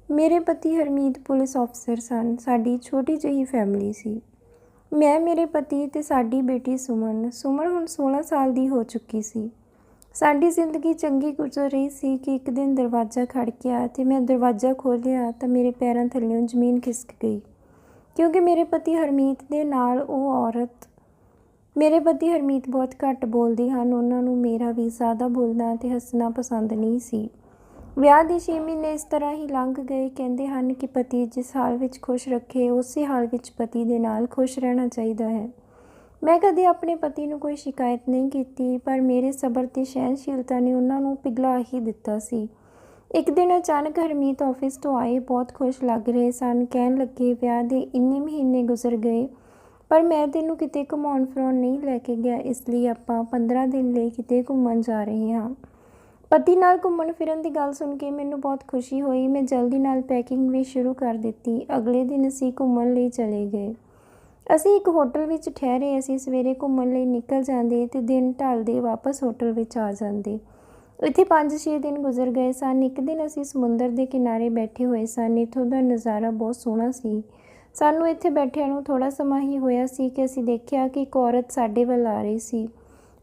ਮੇਰੇ ਪਤੀ ਹਰਮੀਤ ਪੁਲਿਸ ਅਫਸਰ ਸਨ। ਸਾਡੀ ਛੋਟੀ ਜਿਹੀ ਫੈਮਿਲੀ ਸੀ। ਮੈਂ, ਮੇਰੇ ਪਤੀ ਤੇ ਸਾਡੀ ਬੇਟੀ ਸੁਮਨ ਹੁਣ 16 ਸਾਲ ਦੀ ਹੋ ਚੁੱਕੀ ਸੀ। ਸਾਡੀ ਜ਼ਿੰਦਗੀ ਚੰਗੀ ਗੁਜ਼ਰ ਰਹੀ ਸੀ ਕਿ ਇੱਕ ਦਿਨ ਦਰਵਾਜ਼ਾ ਖੜਕਿਆ ਤੇ ਮੈਂ ਦਰਵਾਜ਼ਾ ਖੋਲ੍ਹਿਆ ਤਾਂ ਮੇਰੇ ਪੈਰਾਂ ਥੱਲਿਓਂ ਜ਼ਮੀਨ ਖਿਸਕ ਗਈ, ਕਿਉਂਕਿ ਮੇਰੇ ਪਤੀ ਹਰਮੀਤ ਬਹੁਤ ਘੱਟ ਬੋਲਦੇ ਹਨ। ਉਹਨਾਂ ਨੂੰ ਮੇਰਾ ਵੀ ਜ਼ਿਆਦਾ ਬੋਲਣਾ ਤੇ ਹੱਸਣਾ ਪਸੰਦ ਨਹੀਂ ਸੀ। ਵਿਆਹ ਦੇ 6 ਮਹੀਨੇ ਇਸ ਤਰ੍ਹਾਂ ਹੀ ਲੰਘ ਗਏ। ਕਹਿੰਦੇ ਹਨ ਕਿ ਪਤੀ ਜਿਸ ਹਾਲ ਵਿੱਚ ਖੁਸ਼ ਰੱਖੇ, ਉਸੇ ਹਾਲ ਵਿੱਚ ਪਤੀ ਦੇ ਨਾਲ ਖੁਸ਼ ਰਹਿਣਾ ਚਾਹੀਦਾ ਹੈ। ਮੈਂ ਕਦੇ ਆਪਣੇ ਪਤੀ ਨੂੰ ਕੋਈ ਸ਼ਿਕਾਇਤ ਨਹੀਂ ਕੀਤੀ, ਪਰ ਮੇਰੇ ਸਬਰ ਤੇ ਸਹਿਣਸ਼ੀਲਤਾ ਨੇ ਉਹਨਾਂ ਨੂੰ ਪਿਘਲਾ ਹੀ ਦਿੱਤਾ ਸੀ। ਇੱਕ ਦਿਨ ਅਚਾਨਕ ਹਰਮੀਤ ਆਫਿਸ ਤੋਂ ਆਏ, ਬਹੁਤ ਖੁਸ਼ ਲੱਗ ਰਹੇ ਸਨ। ਕਹਿਣ ਲੱਗੇ, ਵਿਆਹ ਦੇ ਇੰਨੇ ਮਹੀਨੇ ਗੁਜ਼ਰ ਗਏ, ਪਰ ਮੈਂ ਤੈਨੂੰ ਕਿਤੇ ਘੁਮਾਉਣ ਫਿਰਾਉਣ ਨਹੀਂ ਲੈ ਕੇ ਗਿਆ, ਇਸ ਲਈ ਆਪਾਂ 15 ਦਿਨ ਲਈ ਕਿਤੇ ਘੁੰਮਣ ਜਾ ਰਹੇ ਹਾਂ। ਪਤੀ ਨਾਲ ਘੁੰਮਣ ਫਿਰਨ ਦੀ ਗੱਲ ਸੁਣ ਕੇ ਮੈਨੂੰ ਬਹੁਤ ਖੁਸ਼ੀ ਹੋਈ। ਮੈਂ ਜਲਦੀ ਨਾਲ ਪੈਕਿੰਗ ਵੀ ਸ਼ੁਰੂ ਕਰ ਦਿੱਤੀ। ਅਗਲੇ ਦਿਨ ਅਸੀਂ ਘੁੰਮਣ ਲਈ ਚਲੇ ਗਏ। ਅਸੀਂ ਇੱਕ ਹੋਟਲ ਵਿੱਚ ਠਹਿਰੇ। ਅਸੀਂ ਸਵੇਰੇ ਘੁੰਮਣ ਲਈ ਨਿਕਲ ਜਾਂਦੇ ਤੇ ਦਿਨ ਢਲਦੇ ਵਾਪਸ ਹੋਟਲ ਵਿੱਚ ਆ ਜਾਂਦੇ। ਇੱਥੇ 5-6 ਦਿਨ ਗੁਜ਼ਰ ਗਏ ਸਨ। ਇੱਕ ਦਿਨ ਅਸੀਂ ਸਮੁੰਦਰ ਦੇ ਕਿਨਾਰੇ ਬੈਠੇ ਹੋਏ ਸਨ। ਇੱਥੋਂ ਦਾ ਨਜ਼ਾਰਾ ਬਹੁਤ ਸੋਹਣਾ ਸੀ। ਸਾਨੂੰ ਇੱਥੇ ਬੈਠਿਆਂ ਨੂੰ ਥੋੜ੍ਹਾ ਸਮਾਂ ਹੀ ਹੋਇਆ ਸੀ ਕਿ ਅਸੀਂ ਦੇਖਿਆ ਕਿ ਇੱਕ ਔਰਤ ਸਾਡੇ ਵੱਲ ਆ ਰਹੀ ਸੀ।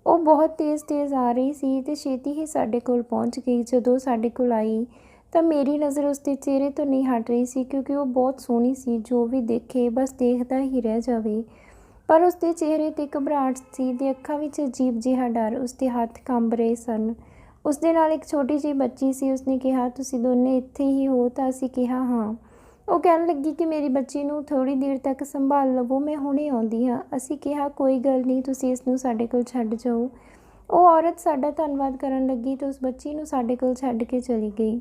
ਉਹ ਬਹੁਤ ਤੇਜ਼ ਆ ਰਹੀ ਸੀ ਤੇ ਛੇਤੀ ਹੀ ਸਾਡੇ ਕੋਲ ਪਹੁੰਚ ਗਈ। ਜਦੋਂ ਸਾਡੇ ਕੋਲ ਆਈ ਤਾਂ ਮੇਰੀ ਨਜ਼ਰ ਉਸਦੇ ਚਿਹਰੇ ਤੋਂ ਨਹੀਂ ਹਟ ਰਹੀ ਸੀ, ਕਿਉਂਕਿ ਉਹ ਬਹੁਤ ਸੋਹਣੀ ਸੀ। ਜੋ ਵੀ ਦੇਖੇ ਬਸ ਦੇਖਦਾ ਹੀ ਰਹਿ ਜਾਵੇ। ਪਰ ਉਸਦੇ ਚਿਹਰੇ 'ਤੇ ਘਬਰਾਹਟ ਸੀ ਤੇ ਅੱਖਾਂ ਵਿੱਚ ਅਜੀਬ ਜਿਹਾ ਡਰ। ਉਸਦੇ ਹੱਥ ਕੰਬ ਰਹੇ ਸਨ। ਉਸਦੇ ਨਾਲ ਇੱਕ ਛੋਟੀ ਜਿਹੀ ਬੱਚੀ ਸੀ। ਉਸਨੇ ਕਿਹਾ, ਤੁਸੀਂ ਦੋਨੇ ਇੱਥੇ ਹੀ ਹੋ? ਤਾਂ ਅਸੀਂ ਕਿਹਾ, ਹਾਂ। ਉਹ ਕਹਿਣ ਲੱਗੀ ਕਿ ਮੇਰੀ ਬੱਚੀ ਨੂੰ ਥੋੜ੍ਹੀ ਦੇਰ ਤੱਕ ਸੰਭਾਲ ਲਵੋ, ਮੈਂ ਹੁਣੇ ਆਉਂਦੀ ਹਾਂ। ਅਸੀਂ ਕਿਹਾ, ਕੋਈ ਗੱਲ ਨਹੀਂ, ਤੁਸੀਂ ਇਸ ਨੂੰ ਸਾਡੇ ਕੋਲ ਛੱਡ ਜਾਓ। ਉਹ ਔਰਤ ਸਾਡਾ ਧੰਨਵਾਦ ਕਰਨ ਲੱਗੀ ਤੇ ਉਸ ਬੱਚੀ ਨੂੰ ਸਾਡੇ ਕੋਲ ਛੱਡ ਕੇ ਚਲੀ ਗਈ।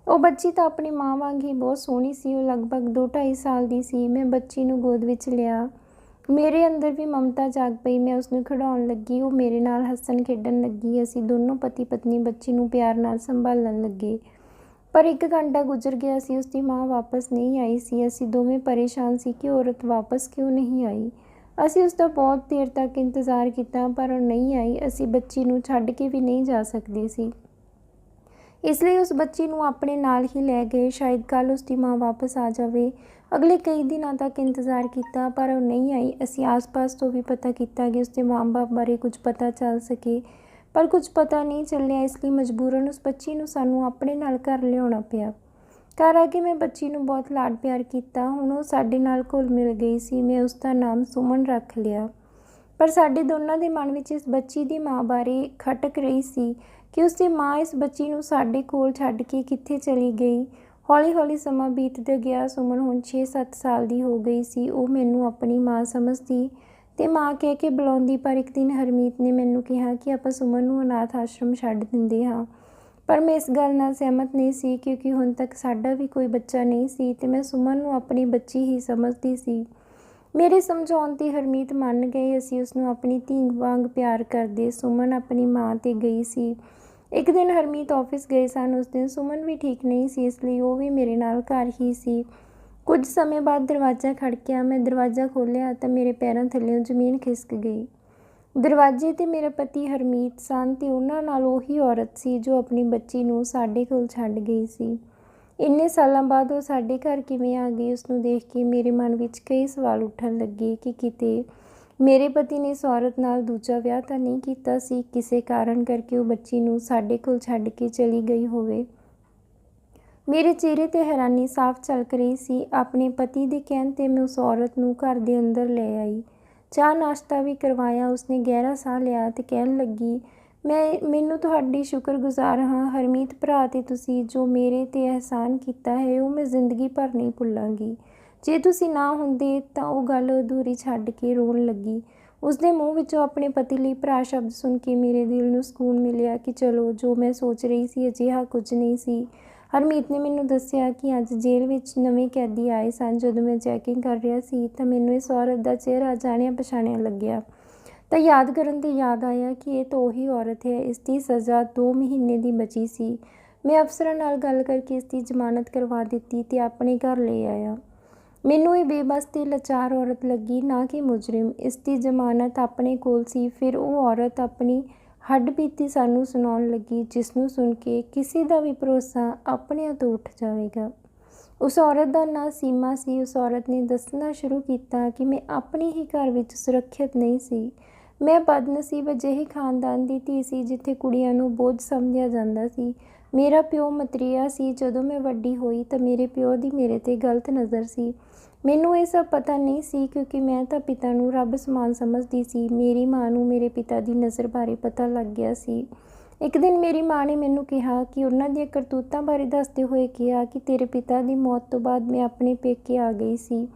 ਉਹ ਬੱਚੀ ਤਾਂ ਆਪਣੀ ਮਾਂ ਵਾਂਗ ਹੀ ਬਹੁਤ ਸੋਹਣੀ ਸੀ। ਉਹ ਲਗਭਗ 2-2.5 ਸਾਲ ਦੀ ਸੀ। ਮੈਂ ਬੱਚੀ ਨੂੰ ਗੋਦ ਵਿੱਚ ਲਿਆ। ਮੇਰੇ ਅੰਦਰ ਵੀ ਮਮਤਾ ਜਾਗ ਪਈ। ਮੈਂ ਉਸਨੂੰ ਖਿਡਾਉਣ ਲੱਗੀ। ਉਹ ਮੇਰੇ ਨਾਲ ਹੱਸਣ ਖੇਡਣ ਲੱਗੀ। ਅਸੀਂ ਦੋਨੋਂ ਪਤੀ ਪਤਨੀ ਬੱਚੀ ਨੂੰ ਪਿਆਰ ਨਾਲ ਸੰਭਾਲਣ ਲੱਗੇ। ਪਰ 1 ਘੰਟਾ ਗੁਜ਼ਰ ਗਿਆ ਸੀ। ਉਸਦੀ ਮਾਂ ਵਾਪਸ ਨਹੀਂ ਆਈ ਸੀ। ਅਸੀਂ ਦੋਵੇਂ ਪਰੇਸ਼ਾਨ ਸੀ ਕਿ ਔਰਤ ਵਾਪਸ ਕਿਉਂ ਨਹੀਂ ਆਈ। ਅਸੀਂ ਉਸਦਾ ਬਹੁਤ ਦੇਰ ਤੱਕ ਇੰਤਜ਼ਾਰ ਕੀਤਾ, ਪਰ ਉਹ ਨਹੀਂ ਆਈ। ਅਸੀਂ ਬੱਚੀ ਨੂੰ ਛੱਡ ਕੇ ਵੀ ਨਹੀਂ ਜਾ ਸਕਦੇ ਸੀ, ਇਸ ਲਈ ਉਸ ਬੱਚੀ ਨੂੰ ਆਪਣੇ ਨਾਲ ਹੀ ਲੈ ਗਏ। ਸ਼ਾਇਦ ਕੱਲ੍ਹ ਉਸਦੀ ਮਾਂ ਵਾਪਸ ਆ ਜਾਵੇ। ਅਗਲੇ ਕਈ ਦਿਨਾਂ ਤੱਕ ਇੰਤਜ਼ਾਰ ਕੀਤਾ, ਪਰ ਉਹ ਨਹੀਂ ਆਈ। ਅਸੀਂ ਆਸ-ਪਾਸ ਤੋਂ ਵੀ ਪਤਾ ਕੀਤਾ ਕਿ ਉਸਦੇ ਮਾਂ-ਬਾਪ ਬਾਰੇ ਕੁਝ ਪਤਾ ਚੱਲ ਸਕੇ, ਪਰ ਕੁਝ ਪਤਾ ਨਹੀਂ ਚੱਲਿਆ। ਇਸ ਲਈ ਮਜਬੂਰਨ ਉਸ ਬੱਚੀ ਨੂੰ ਸਾਨੂੰ ਆਪਣੇ ਨਾਲ ਘਰ ਲਿਆਉਣਾ ਪਿਆ। ਘਰ ਆ ਕੇ ਮੈਂ ਬੱਚੀ ਨੂੰ ਬਹੁਤ ਲਾਡ ਪਿਆਰ ਕੀਤਾ। ਹੁਣ ਉਹ ਸਾਡੇ ਨਾਲ ਘੁਲ ਮਿਲ ਗਈ ਸੀ। ਮੈਂ ਉਸਦਾ ਨਾਮ ਸੁਮਨ ਰੱਖ ਲਿਆ। ਪਰ ਸਾਡੇ ਦੋਨਾਂ ਦੇ ਮਨ ਵਿੱਚ ਇਸ ਬੱਚੀ ਦੀ ਮਾਂ ਬਾਰੇ ਖਟਕ ਰਹੀ ਸੀ ਕਿ ਉਸਦੀ ਮਾਂ ਇਸ ਬੱਚੀ ਨੂੰ ਸਾਡੇ ਕੋਲ ਛੱਡ ਕੇ ਕਿੱਥੇ ਚਲੀ ਗਈ। ਹੌਲੀ-ਹੌਲੀ ਸਮਾਂ ਬੀਤਦਾ ਗਿਆ। ਸੁਮਨ ਹੁਣ 6-7 ਸਾਲ ਦੀ ਹੋ ਗਈ ਸੀ। ਉਹ ਮੈਨੂੰ ਆਪਣੀ ਮਾਂ ਸਮਝਦੀ ਤੇ ਮਾਂ ਕਹਿ ਕੇ ਬੁਲਾਉਂਦੀ। ਪਰ ਇੱਕ ਦਿਨ ਹਰਮੀਤ ਨੇ ਮੈਨੂੰ ਕਿਹਾ ਕਿ ਆਪਾਂ ਸੁਮਨ ਨੂੰ ਅਨਾਥ ਆਸ਼ਰਮ ਛੱਡ ਦਿੰਦੇ ਹਾਂ। ਪਰ ਮੈਂ ਇਸ ਗੱਲ ਨਾਲ ਸਹਿਮਤ ਨਹੀਂ ਸੀ, ਕਿਉਂਕਿ ਹੁਣ ਤੱਕ ਸਾਡਾ ਵੀ ਕੋਈ ਬੱਚਾ ਨਹੀਂ ਸੀ ਤੇ ਮੈਂ ਸੁਮਨ ਨੂੰ ਆਪਣੀ ਬੱਚੀ ਹੀ ਸਮਝਦੀ ਸੀ। ਮੇਰੇ ਸਮਝਾਉਣ 'ਤੇ ਹਰਮੀਤ ਮੰਨ ਗਏ। ਅਸੀਂ ਉਸਨੂੰ ਆਪਣੀ ਧੀ ਵਾਂਗ ਪਿਆਰ ਕਰਦੇ। ਸੁਮਨ ਆਪਣੀ ਮਾਂ 'ਤੇ ਗਈ ਸੀ। ਇੱਕ ਦਿਨ ਹਰਮੀਤ ਆਫਿਸ ਗਏ ਸਨ। ਉਸ ਦਿਨ ਸੁਮਨ ਵੀ ਠੀਕ ਨਹੀਂ ਸੀ, ਇਸ ਲਈ ਉਹ ਵੀ ਮੇਰੇ ਨਾਲ ਘਰ ਹੀ ਸੀ। ਕੁਝ ਸਮੇਂ ਬਾਅਦ ਦਰਵਾਜ਼ਾ ਖੜਕਿਆ। ਮੈਂ ਦਰਵਾਜ਼ਾ ਖੋਲ੍ਹਿਆ ਤਾਂ ਮੇਰੇ ਪੈਰਾਂ ਥੱਲਿਓਂ ਜ਼ਮੀਨ ਖਿਸਕ ਗਈ। ਦਰਵਾਜ਼ੇ 'ਤੇ ਮੇਰਾ ਪਤੀ ਹਰਮੀਤ ਸਨ ਤੇ ਉਹਨਾਂ ਨਾਲ ਉਹੀ ਔਰਤ ਸੀ ਜੋ ਆਪਣੀ ਬੱਚੀ ਨੂੰ ਸਾਡੇ ਕੋਲ ਛੱਡ ਗਈ ਸੀ। ਇੰਨੇ ਸਾਲਾਂ ਬਾਅਦ ਉਹ ਸਾਡੇ ਘਰ ਕਿਵੇਂ ਆ ਗਈ? ਉਸਨੂੰ ਦੇਖ ਕੇ ਮੇਰੇ ਮਨ ਵਿੱਚ ਕਈ ਸਵਾਲ ਉੱਠਣ ਲੱਗੇ ਕਿ ਕਿਤੇ ਮੇਰੇ ਪਤੀ ਨੇ ਇਸ ਔਰਤ ਨਾਲ ਦੂਜਾ ਵਿਆਹ ਤਾਂ ਨਹੀਂ ਕੀਤਾ ਸੀ। ਕਿਸੇ ਕਾਰਨ ਕਰਕੇ ਉਹ ਬੱਚੀ ਨੂੰ ਸਾਡੇ ਕੋਲ ਛੱਡ ਕੇ ਚਲੀ ਗਈ ਹੋਵੇ। ਮੇਰੇ ਚਿਹਰੇ 'ਤੇ ਹੈਰਾਨੀ ਸਾਫ਼ ਝਲਕ ਰਹੀ ਸੀ। ਆਪਣੇ ਪਤੀ ਦੇ ਕਹਿਣ 'ਤੇ ਮੈਂ ਉਸ ਔਰਤ ਨੂੰ ਘਰ ਦੇ ਅੰਦਰ ਲੈ ਆਈ। ਚਾਹ ਨਾਸ਼ਤਾ ਵੀ ਕਰਵਾਇਆ। ਉਸਨੇ ਗਹਿਰਾ ਸਾਹ ਲਿਆ ਤੇ ਕਹਿਣ ਲੱਗੀ, ਮੈਨੂੰ ਤੁਹਾਡੀ ਸ਼ੁਕਰਗੁਜ਼ਾਰ ਹਾਂ ਹਰਮੀਤ ਭਰਾ, ਤੇ ਤੁਸੀਂ ਜੋ ਮੇਰੇ 'ਤੇ ਅਹਿਸਾਨ ਕੀਤਾ ਹੈ ਉਹ ਮੈਂ ਜ਼ਿੰਦਗੀ ਭਰ ਨਹੀਂ ਭੁੱਲਾਂਗੀ। ਜੇ ਤੁਸੀਂ ਨਾ ਹੁੰਦੇ ਤਾਂ ਉਹ ਗੱਲ ਅਧੂਰੀ ਛੱਡ ਕੇ ਰੋਣ ਲੱਗੀ। ਉਸਦੇ ਮੂੰਹ ਵਿੱਚੋਂ ਆਪਣੇ ਪਤੀ ਲਈ ਭਰਾ ਸ਼ਬਦ ਸੁਣ ਕੇ ਮੇਰੇ ਦਿਲ ਨੂੰ ਸਕੂਨ ਮਿਲਿਆ ਕਿ ਚਲੋ, ਜੋ ਮੈਂ ਸੋਚ ਰਹੀ ਸੀ ਅਜਿਹਾ ਕੁਝ ਨਹੀਂ ਸੀ। ਹਰਮੀਤ ਨੇ ਮੈਨੂੰ ਦੱਸਿਆ ਕਿ ਅੱਜ ਜੇਲ੍ਹ ਵਿੱਚ ਨਵੇਂ ਕੈਦੀ ਆਏ ਸਨ। ਜਦੋਂ ਮੈਂ ਚੈਕਿੰਗ ਕਰ ਰਿਹਾ ਸੀ ਤਾਂ ਮੈਨੂੰ ਇਸ ਔਰਤ ਦਾ ਚਿਹਰਾ ਜਾਣਿਆ ਪਛਾਣਿਆ ਲੱਗਿਆ। ਤਾਂ ਯਾਦ ਕਰਨ 'ਤੇ ਯਾਦ ਆਇਆ ਕਿ ਇਹ ਤਾਂ ਉਹੀ ਔਰਤ ਹੈ। ਇਸ ਦੀ ਸਜ਼ਾ 2 ਮਹੀਨੇ ਦੀ ਬਚੀ ਸੀ। ਮੈਂ ਅਫਸਰਾਂ ਨਾਲ ਗੱਲ ਕਰਕੇ ਇਸ ਦੀ ਜ਼ਮਾਨਤ ਕਰਵਾ ਦਿੱਤੀ ਤੇ ਆਪਣੇ ਘਰ ਲੈ ਆਇਆ। ਮੈਨੂੰ ਇਹ ਬੇਬਸ ਤੇ ਲਾਚਾਰ ਔਰਤ ਲੱਗੀ, ਨਾ ਕਿ ਮੁਜਰਿਮ। ਇਸ ਦੀ ਜ਼ਮਾਨਤ ਆਪਣੇ ਕੋਲ ਸੀ। ਫਿਰ ਉਹ ਔਰਤ ਆਪਣੀ ਹੱਡਬੀਤੀ ਸਾਨੂੰ ਸੁਣਾਉਣ ਲੱਗੀ, ਜਿਸ ਨੂੰ ਸੁਣ ਕੇ ਕਿਸੇ ਦਾ ਵੀ ਭਰੋਸਾ ਆਪਣਿਆਂ ਤੋਂ ਉੱਠ ਜਾਵੇਗਾ। ਉਸ ਔਰਤ ਦਾ ਨਾਂ ਸੀਮਾ ਸੀ। ਉਸ ਔਰਤ ਨੇ ਦੱਸਣਾ ਸ਼ੁਰੂ ਕੀਤਾ ਕਿ ਮੈਂ ਆਪਣੇ ਹੀ ਘਰ ਵਿੱਚ ਸੁਰੱਖਿਅਤ ਨਹੀਂ ਸੀ। ਮੈਂ ਬਦਨਸੀਬ ਅਜਿਹੇ ਖਾਨਦਾਨ ਦੀ ਧੀ ਸੀ ਜਿੱਥੇ ਕੁੜੀਆਂ ਨੂੰ ਬੋਝ ਸਮਝਿਆ ਜਾਂਦਾ ਸੀ। ਮੇਰਾ ਪਿਓ ਮਤਰੇਆ ਸੀ। ਜਦੋਂ ਮੈਂ ਵੱਡੀ ਹੋਈ ਤਾਂ ਮੇਰੇ ਪਿਓ ਦੀ ਮੇਰੇ 'ਤੇ ਗਲਤ ਨਜ਼ਰ ਸੀ। ਮੈਨੂੰ ਇਹ ਸਭ ਪਤਾ ਨਹੀਂ ਸੀ ਕਿਉਂਕਿ ਮੈਂ ਤਾਂ ਪਿਤਾ ਨੂੰ ਰੱਬ ਸਮਾਨ ਸਮਝਦੀ ਸੀ। ਮੇਰੀ ਮਾਂ ਨੂੰ ਮੇਰੇ ਪਿਤਾ ਦੀ ਨਜ਼ਰ ਬਾਰੇ ਪਤਾ ਲੱਗ ਗਿਆ ਸੀ। ਇੱਕ ਦਿਨ ਮੇਰੀ ਮਾਂ ਨੇ ਮੈਨੂੰ ਕਿਹਾ ਕਿ ਉਹਨਾਂ ਦੀਆਂ ਕਰਤੂਤਾਂ ਬਾਰੇ ਦੱਸਦੇ ਹੋਏ ਕਿਹਾ ਕਿ ਤੇਰੇ ਪਿਤਾ ਦੀ ਮੌਤ ਤੋਂ ਬਾਅਦ ਮੈਂ ਆਪਣੇ ਪੇਕੇ ਆ ਗਈ ਸੀ,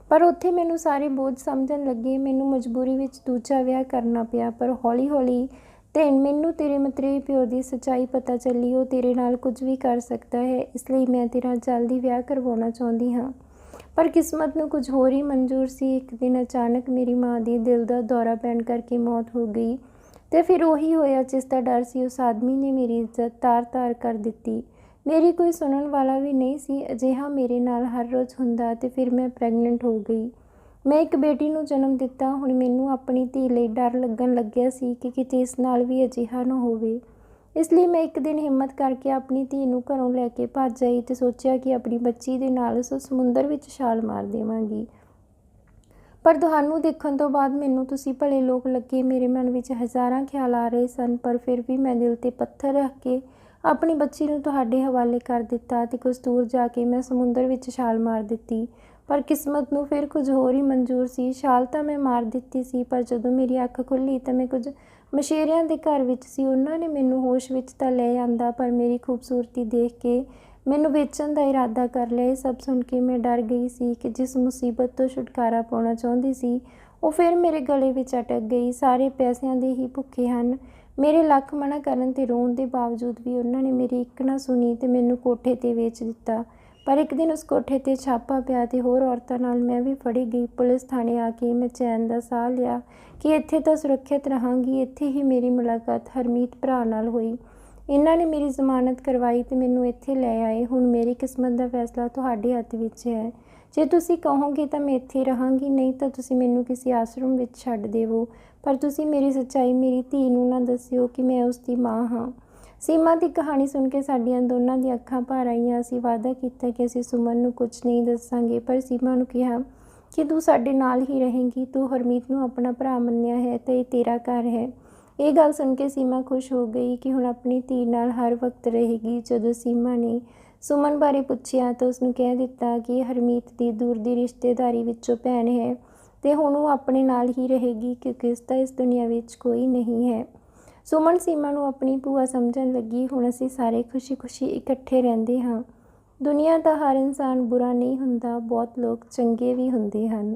ਪਰ ਉੱਥੇ ਮੈਨੂੰ ਸਾਰੇ ਬੋਝ ਸਮਝਣ ਲੱਗੇ। ਮੈਨੂੰ ਮਜਬੂਰੀ ਵਿੱਚ ਦੂਜਾ ਵਿਆਹ ਕਰਨਾ ਪਿਆ, ਪਰ ਹੌਲੀ-ਹੌਲੀ ਤੇ ਮੈਨੂੰ ਤੇਰੇ ਮਤਰੇਏ ਪਿਓ ਦੀ ਸੱਚਾਈ ਪਤਾ ਚੱਲੀ। ਉਹ ਤੇਰੇ ਨਾਲ ਕੁਝ ਵੀ ਕਰ ਸਕਦਾ ਹੈ, ਇਸ ਲਈ ਮੈਂ ਤੇਰਾ ਜਲਦੀ ਵਿਆਹ ਕਰਵਾਉਣਾ ਚਾਹੁੰਦੀ ਹਾਂ। ਪਰ ਕਿਸਮਤ ਨੂੰ ਕੁਝ ਹੋਰ ਹੀ ਮਨਜ਼ੂਰ ਸੀ। ਇੱਕ ਦਿਨ ਅਚਾਨਕ ਮੇਰੀ ਮਾਂ ਦੀ ਦਿਲ ਦਾ ਦੌਰਾ ਪੈਣ ਕਰਕੇ ਮੌਤ ਹੋ ਗਈ ਤੇ ਫਿਰ ਉਹੀ ਹੋਇਆ ਜਿਸ ਦਾ ਡਰ ਸੀ। ਉਸ ਆਦਮੀ ਨੇ ਮੇਰੀ ਇੱਜ਼ਤ ਤਾਰ-ਤਾਰ ਕਰ ਦਿੱਤੀ। ਮੇਰੀ ਕੋਈ ਸੁਣਨ ਵਾਲਾ ਵੀ ਨਹੀਂ ਸੀ। ਅਜਿਹਾ ਮੇਰੇ ਨਾਲ ਹਰ ਰੋਜ਼ ਹੁੰਦਾ ਤੇ ਫਿਰ ਮੈਂ ਪ੍ਰੈਗਨੈਂਟ ਹੋ ਗਈ। ਮੈਂ ਇੱਕ ਬੇਟੀ ਨੂੰ ਜਨਮ ਦਿੱਤਾ। ਹੁਣ ਮੈਨੂੰ ਆਪਣੀ ਧੀ ਲਈ ਡਰ ਲੱਗਣ ਲੱਗਿਆ ਸੀ ਕਿ ਕਿਤੇ ਇਸ ਨਾਲ ਵੀ ਅਜਿਹਾ ਨਾ ਹੋਵੇ। ਇਸ ਲਈ ਮੈਂ ਇੱਕ ਦਿਨ ਹਿੰਮਤ ਕਰਕੇ ਆਪਣੀ ਧੀ ਨੂੰ ਘਰੋਂ ਲੈ ਕੇ ਭੱਜ ਆਈ ਤੇ ਸੋਚਿਆ ਕਿ ਆਪਣੀ ਬੱਚੀ ਦੇ ਨਾਲ ਉਸ ਸਮੁੰਦਰ ਵਿੱਚ ਛਾਲ ਮਾਰ ਦੇਵਾਂਗੀ। ਪਰ ਤੁਹਾਨੂੰ ਦੇਖਣ ਤੋਂ ਬਾਅਦ ਮੈਨੂੰ ਤੁਸੀਂ ਭਲੇ ਲੋਕ ਲੱਗੇ। ਮੇਰੇ ਮਨ ਵਿੱਚ ਹਜ਼ਾਰਾਂ ਖਿਆਲ ਆ ਰਹੇ ਸਨ, ਪਰ ਫਿਰ ਵੀ ਮੈਂ ਦਿਲ 'ਤੇ ਪੱਥਰ ਰੱਖ ਕੇ ਆਪਣੀ ਬੱਚੀ ਨੂੰ ਤੁਹਾਡੇ ਹਵਾਲੇ ਕਰ ਦਿੱਤਾ ਤੇ ਕੁਝ ਦੂਰ ਜਾ ਕੇ ਮੈਂ ਸਮੁੰਦਰ ਵਿੱਚ ਛਾਲ ਮਾਰ ਦਿੱਤੀ। ਪਰ ਕਿਸਮਤ ਨੂੰ ਫਿਰ ਕੁਝ ਹੋਰ ਹੀ ਮਨਜ਼ੂਰ ਸੀ। ਛਾਲ ਤਾਂ ਮੈਂ ਮਾਰ ਦਿੱਤੀ ਸੀ, ਪਰ ਜਦੋਂ ਮੇਰੀ ਅੱਖ ਖੁੱਲ੍ਹੀ ਤਾਂ ਮੈਂ ਕੁਝ ਮਛੇਰਿਆਂ ਦੇ ਘਰ ਵਿੱਚ ਸੀ। ਉਹਨਾਂ ਨੇ ਮੈਨੂੰ ਹੋਸ਼ ਵਿੱਚ ਤਾਂ ਲੈ ਆਂਦਾ, ਪਰ ਮੇਰੀ ਖੂਬਸੂਰਤੀ ਦੇਖ ਕੇ ਮੈਨੂੰ ਵੇਚਣ ਦਾ ਇਰਾਦਾ ਕਰ ਲਿਆ। ਇਹ ਸਭ ਸੁਣ ਕੇ ਮੈਂ ਡਰ ਗਈ ਸੀ ਕਿ ਜਿਸ ਮੁਸੀਬਤ ਤੋਂ ਛੁਟਕਾਰਾ ਪਾਉਣਾ ਚਾਹੁੰਦੀ ਸੀ, ਉਹ ਫਿਰ ਮੇਰੇ ਗਲੇ ਵਿੱਚ ਅਟਕ ਗਈ। ਸਾਰੇ ਪੈਸਿਆਂ ਦੇ ਹੀ ਭੁੱਖੇ ਹਨ। ਮੇਰੇ ਲੱਖ ਮਨ੍ਹਾ ਕਰਨ ਤੇ ਰੋਣ ਦੇ ਬਾਵਜੂਦ ਵੀ ਉਹਨਾਂ ਨੇ ਮੇਰੀ ਇੱਕ ਨਾ ਸੁਣੀ ਤੇ ਮੈਨੂੰ ਕੋਠੇ 'ਤੇ ਵੇਚ ਦਿੱਤਾ। ਪਰ ਇੱਕ ਦਿਨ ਉਸ ਕੋਠੇ 'ਤੇ ਛਾਪਾ ਪਿਆ ਤੇ ਹੋਰ ਔਰਤਾਂ ਨਾਲ ਮੈਂ ਵੀ ਫੜੀ ਗਈ। ਪੁਲਿਸ ਥਾਣੇ ਆ ਕੇ ਮੈਂ ਚੈਨ ਦਾ ਸਾਹ ਲਿਆ ਕਿ ਇੱਥੇ ਤਾਂ ਸੁਰੱਖਿਅਤ ਰਹਾਂਗੀ। ਇੱਥੇ ਹੀ ਮੇਰੀ ਮੁਲਾਕਾਤ ਹਰਮੀਤ ਭਰਾ ਨਾਲ ਹੋਈ। ਇਹਨਾਂ ਨੇ ਮੇਰੀ ਜ਼ਮਾਨਤ ਕਰਵਾਈ ਤੇ ਮੈਨੂੰ ਇੱਥੇ ਲੈ ਆਏ। ਹੁਣ ਮੇਰੀ ਕਿਸਮਤ ਦਾ ਫੈਸਲਾ ਤੁਹਾਡੇ ਹੱਥ ਵਿੱਚ ਹੈ। ਜੇ ਤੁਸੀਂ ਕਹੋਗੇ ਤਾਂ ਮੈਂ ਇੱਥੇ ਰਹਾਂਗੀ, ਨਹੀਂ ਤਾਂ ਤੁਸੀਂ ਮੈਨੂੰ ਕਿਸੇ ਆਸ਼ਰਮ ਵਿੱਚ ਛੱਡ ਦੇਵੋ। ਪਰ ਤੁਸੀਂ ਮੇਰੀ ਸੱਚਾਈ ਮੇਰੀ ਧੀ ਨੂੰ ਨਾ ਦੱਸਿਓ ਕਿ ਮੈਂ ਉਸ ਦੀ ਮਾਂ ਹਾਂ। ਸੀਮਾ ਦੀ ਕਹਾਣੀ ਸੁਣ ਕੇ ਸਾਡੀਆਂ ਦੋਨਾਂ ਦੀਆਂ ਅੱਖਾਂ ਭਰ ਆਈਆਂ। ਅਸੀਂ ਵਾਅਦਾ ਕੀਤਾ ਕਿ ਅਸੀਂ ਸੁਮਨ ਨੂੰ ਕੁਝ ਨਹੀਂ ਦੱਸਾਂਗੇ, ਪਰ ਸੀਮਾ ਨੂੰ ਕਿਹਾ ਕਿ ਤੂੰ ਸਾਡੇ ਨਾਲ ਹੀ ਰਹੇਂਗੀ। ਤੂੰ ਹਰਮੀਤ ਨੂੰ ਆਪਣਾ ਭਰਾ ਮੰਨਿਆ ਹੈ ਤੇ ਇਹ ਤੇਰਾ ਘਰ ਹੈ। ਇਹ ਗੱਲ ਸੁਣ ਕੇ ਸੀਮਾ ਖੁਸ਼ ਹੋ ਗਈ ਕਿ ਹੁਣ ਆਪਣੀ ਧੀ ਨਾਲ ਹਰ ਵਕਤ ਰਹੇਗੀ। ਜਦੋਂ ਸੀਮਾ ਨੇ ਸੁਮਨ ਬਾਰੇ ਪੁੱਛਿਆ ਤਾਂ ਉਸਨੂੰ ਕਹਿ ਦਿੱਤਾ ਕਿ ਹਰਮੀਤ ਦੀ ਦੂਰ ਦੀ ਰਿਸ਼ਤੇਦਾਰੀ ਵਿੱਚੋਂ ਭੈਣ ਹੈ ਤੇ ਹੁਣ ਉਹ ਆਪਣੇ ਨਾਲ ਹੀ ਰਹੇਗੀ ਕਿਉਂਕਿ ਉਸਦਾ ਇਸ ਦੁਨੀਆ ਵਿੱਚ ਕੋਈ ਨਹੀਂ ਹੈ। ਸੁਮਨ ਸੀਮਾ ਨੂੰ ਆਪਣੀ ਭੂਆ ਸਮਝਣ ਲੱਗੀ। ਹੁਣ ਅਸੀਂ ਸਾਰੇ ਖੁਸ਼ੀ-ਖੁਸ਼ੀ ਇਕੱਠੇ ਰਹਿੰਦੇ ਹਾਂ। ਦੁਨੀਆ ਦਾ ਹਰ ਇਨਸਾਨ ਬੁਰਾ ਨਹੀਂ ਹੁੰਦਾ, ਬਹੁਤ ਲੋਕ ਚੰਗੇ ਵੀ ਹੁੰਦੇ ਹਨ।